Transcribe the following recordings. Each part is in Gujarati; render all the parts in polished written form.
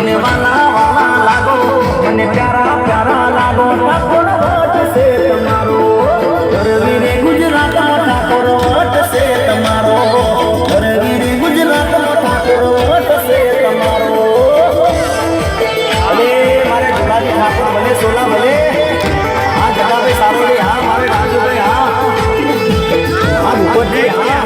મને વાલા વાલા લાગો, મને પ્યારા પ્યારા લાગો, ઠાકોર વટ છે તમારો, વીરે ગુજરાતમાં ઠાકોર વટ છે તમારો, વીરે ગુજરાતમાં ઠાકોર વટ છે તમારો. અરે મારે જુલાજી ઠાકોર ભલે સોલા ભલે, હા જગાભાઈ સારો રે, હા મારે રાજુભાઈ, હા હા ભૂપતજી, હા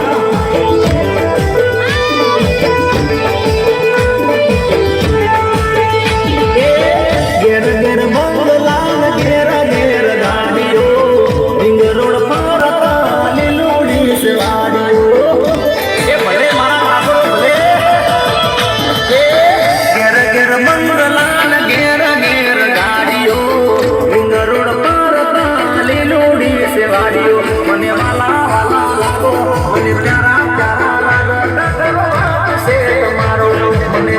મને વાલા વાલા લાગો, મને પ્યારા પ્યારા લાગો, તમારો મને